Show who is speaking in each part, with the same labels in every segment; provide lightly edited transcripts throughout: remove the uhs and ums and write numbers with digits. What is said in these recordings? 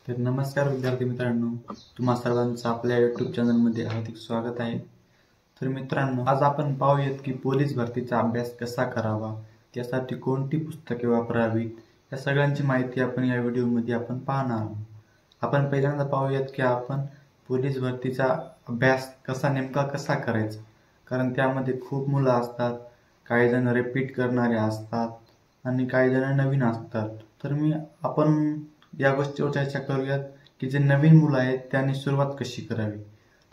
Speaker 1: तर नमस्कार विद्यार्थी मित्रांनो, तुम्हा सर्वांचं आपल्या यूट्यूब चॅनलमध्ये हार्दिक स्वागत आहे। तर मित्रांनो, आज आपण पाहूयात की पोलीस भरतीचा अभ्यास कसा करावा, त्यासाठी कोणती पुस्तके वापरावीत, या सगळ्यांची माहिती आपण या व्हिडिओमध्ये पाहणार आहोत। आपण पहिल्यांदा पाहूयात की आपण पोलीस भरतीचा अभ्यास नेमका कसा करायचा, कारण त्यामध्ये खूप मुलं असतात, काही जण रिपीट करणारे असतात आणि काही जण नवीन असतात। तर आपण या गोष्टीवर चर्चा करूयात की जे नवीन मुलं आहेत त्यांनी सुरुवात कशी करावी।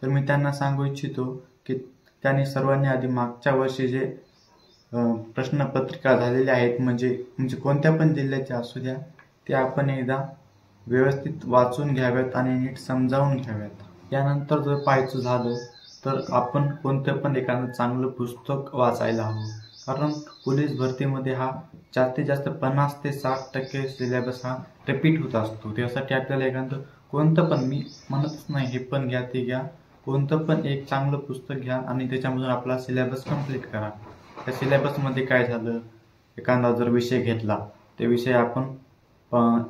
Speaker 1: तर मी त्यांना सांगू इच्छितो की त्यांनी सर्वांनी आधी मागच्या वर्षी जे प्रश्नपत्रिका झालेल्या आहेत, म्हणजे कोणत्या पण जिल्ह्याचे असू द्या, ते आपण एकदा व्यवस्थित वाचून घ्याव्यात आणि नीट समजावून घ्याव्यात। त्यानंतर जर पाहायचं झालं तर आपण कोणतं पण एखादं चांगलं पुस्तक वाचायला हवं, कारण पोलीस भरतीमध्ये हा जास्तीत जास्त 50 ते 60% सिलेबस हा रिपीट होत असतो। त्यासाठी आपल्याला एखादं कोणतं पण, मी म्हणतच नाही हे पण घ्या ते घ्या, कोणतं पण एक चांगलं पुस्तक घ्या आणि त्याच्यामधून आपला सिलेबस कंप्लीट करा। त्या सिलेबसमध्ये काय झालं, एखादा जर विषय घेतला, ते विषय आपण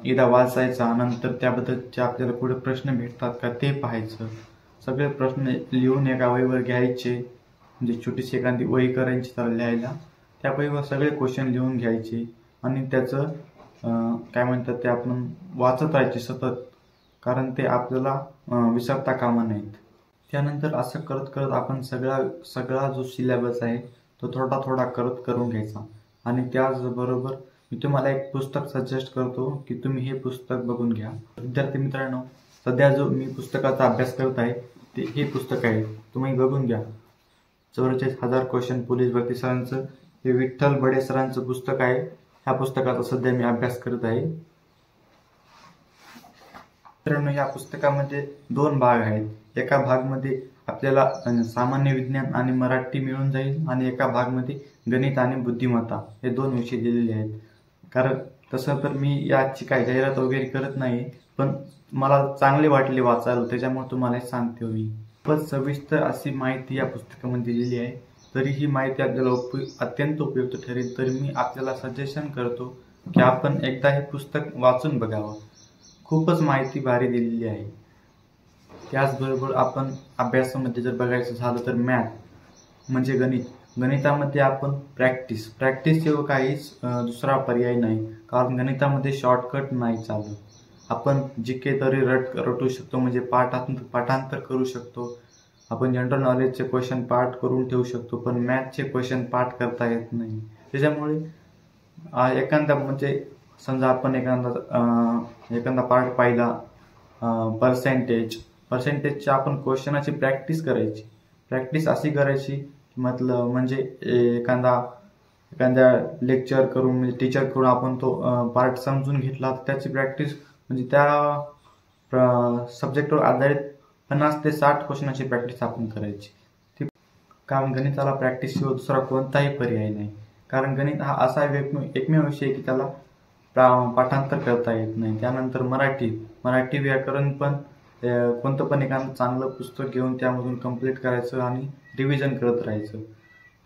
Speaker 1: एकदा वाचायचा, नंतर त्याबद्दलचे आपल्याला पुढे प्रश्न भेटतात का ते पाहायचं। सगळे प्रश्न लिहून एका वहीवर घ्यायचे, म्हणजे छोटीशी एखादी वही करायची त्याला लिहायला, त्या वहीवर सगळे क्वेश्चन लिहून घ्यायचे आणि त्याचं काय म्हणतात ते आपण वाचत राहायचे सतत, कारण ते आपल्याला विसरता कामा नयेत। त्यानंतर असं करत करत आपण सगळा जो सिलेबस आहे तो थोडा थोडा करून घ्यायचा। आणि त्याचबरोबर मी तुम्हाला एक पुस्तक सजेस्ट करतो की तुम्ही हे पुस्तक बघून घ्या। विद्यार्थी मित्रांनो, सध्या जो मी पुस्तकाचा अभ्यास करत आहे ते हे पुस्तक आहे, तुम्ही बघून घ्या। 44,000 क्वेश्चन पोलीस भरती सरांचं, हे विठ्ठल बडे सरांचं पुस्तक आहे। ह्या पुस्तकाचा सध्या मी अभ्यास करत आहे। मित्रांनो, या पुस्तकामध्ये 2 भाग आहेत। एका भागमध्ये आपल्याला सामान्य विज्ञान आणि मराठी मिळून जाईल आणि एका भागमध्ये गणित आणि बुद्धिमत्ता हे 2 विषय दिलेले आहेत। कारण तसं तर मी याची काही जाहिरात वगैरे करत नाही, पण मला चांगले वाटले वाचायला, त्याच्यामुळे तुम्हाला सांगतो मी। पण सविस्तर अशी माहिती या पुस्तकामध्ये दिलेली आहे। तरी ही माहिती आपल्याला अत्यंत उपयुक्त ठरेल, तर मी आपल्याला सजेशन करतो की आपण एकदा हे पुस्तक वाचून बघावं। खूपच माहिती भारी दिलेली आहे। त्याचबरोबर आपण अभ्यासामध्ये जर बघायचं झालं तर मॅथ म्हणजे गणितामध्ये आपण प्रॅक्टिस शिवाय काहीच दुसरा पर्याय नाही, कारण गणितामध्ये शॉर्टकट नाही चालत। आपण जीके तरी रटू शकतो, म्हणजे पाठांतर करू शकतो, आपण जनरल नॉलेजचे क्वेश्चन पाठ करून ठेवू शकतो, पण मॅथचे क्वेश्चन पाठ करता येत नाही। त्याच्यामुळे एखादा, म्हणजे समजा आपण एखादा पार्ट पाहिला, पर्सेंटेजच्या आपण क्वेश्चनाची प्रॅक्टिस करायची। प्रॅक्टिस अशी करायची म्हणजे एखाद्या लेक्चर करून, म्हणजे टीचरकडून आपण तो पार्ट समजून घेतला, त्याची प्रॅक्टिस, म्हणजे त्या सब्जेक्टवर आधारित 50 ते 60 क्वेश्चनाची प्रॅक्टिस आपण करायची। कारण गणिताला प्रॅक्टिस शिवाय दुसरा कोणताही पर्याय नाही, कारण गणित हा असा एकमेव विषय की त्याला पाठांतर करता येत नाही। त्यानंतर मराठी व्याकरण पण कोणतं पण एखादं चांगलं पुस्तक घेऊन त्यामधून कंप्लीट करायचं आणि रिव्हिजन करत राहायचं।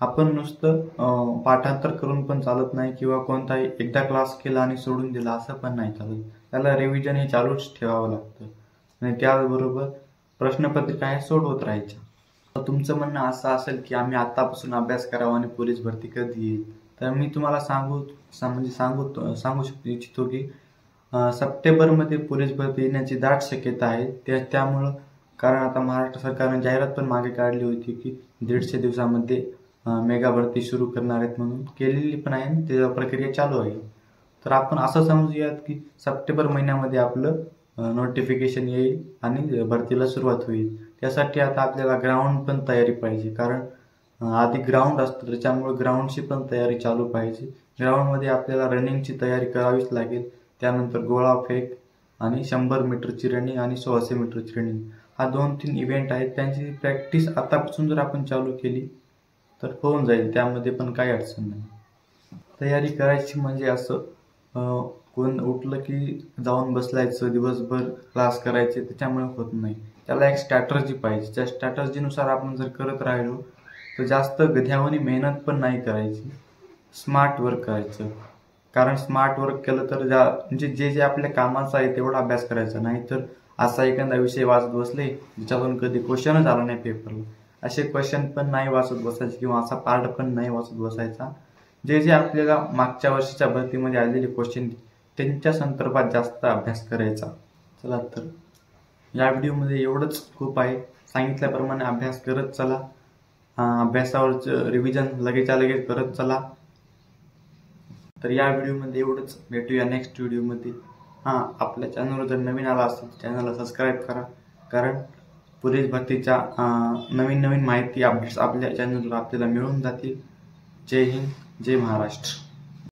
Speaker 1: आपण नुसतं पाठांतर करून पण चालत नाही, किंवा कोणताही एकदा क्लास केला आणि सोडून दिला असं पण नाही चालत, त्याला रिव्हिजन हे चालूच ठेवावं लागतं। आणि त्याचबरोबर प्रश्नपत्रिका हे सोडवत राहायच्या। तुमचं म्हणणं असं असेल की आम्ही आतापासून अभ्यास करावा आणि पोलीस भरती कधी येईल, तर मी तुम्हाला सांगू इच्छितो की सप्टेंबरमध्ये पोलीस भरती येण्याची दाट शक्यता आहे। त्यामुळं, कारण आता महाराष्ट्र सरकारने जाहिरात पण मागे काढली होती की 150 दिवसामध्ये मेगा भरती सुरू करणार आहेत, म्हणून केलेली पण आहे, त्याची प्रक्रिया चालू आहे। तर आपण असं समजूयात की सप्टेंबर महिन्यामध्ये आपलं नोटिफिकेशन येईल आणि भरतीला सुरुवात होईल। त्यासाठी आता आपल्याला ग्राउंड पण तयारी पाहिजे, कारण आधी ग्राउंड असतं, त्याच्यामुळे ग्राउंडची पण तयारी चालू पाहिजे। ग्राउंडमध्ये आपल्याला रनिंगची तयारी करावीच लागेल, त्यानंतर गोळा फेक आणि 100 मीटरची रनिंग आणि 1600 मीटरची रनिंग, हा 2-3 इव्हेंट आहेत। त्यांची प्रॅक्टिस आतापासून जर आपण चालू केली तर होऊन जाईल, त्यामध्ये पण काही अडचण नाही। तयारी करायची म्हणजे असं कोण उठलं की जाऊन बसलायचं, दिवसभर क्लास करायचे, त्याच्यामुळे होत नाही। त्याला एक स्ट्रॅटर्जी पाहिजे। त्या स्ट्रॅटर्जीनुसार आपण जर करत राहिलो तर जास्त गध्यावानी मेहनत पण नाही करायची, स्मार्ट वर्क करायचं। कारण स्मार्ट वर्क केलं तर म्हणजे जे जे आपल्या कामाचं आहे तेवढा अभ्यास करायचा, नाही तर असा एखादा विषय वाचत बसले ज्याच्यातून कधी क्वेश्चनच आला नाही पेपरला, असे क्वेश्चन पण नाही वाचत बसायचे किंवा असा पार्ट पण नाही वाचत बसायचा. जे जे आपल्याला मागच्या वर्षीच्या भरतीमध्ये आलेले क्वेश्चन त्यांच्या संदर्भात जास्त अभ्यास करायचा. चला तर या व्हिडिओमध्ये एवढंच खूप आहे. सांगितल्याप्रमाणे अभ्यास करत चला. अभ्यासावरचं रिव्हिजन लगेच करत चला. तर या व्हिडिओमध्ये एवढंच. भेटूया नेक्स्ट व्हिडिओमध्ये. आपल्या चॅनलवर जर नवीन आला असेल चॅनलला सबस्क्राईब करा, कारण पोलीस भरतीच्या नवीन नवीन माहिती अपडेट्स आपल्या चॅनलवर आपल्याला मिळून जातील. जय हिंद, जय महाराष्ट्र.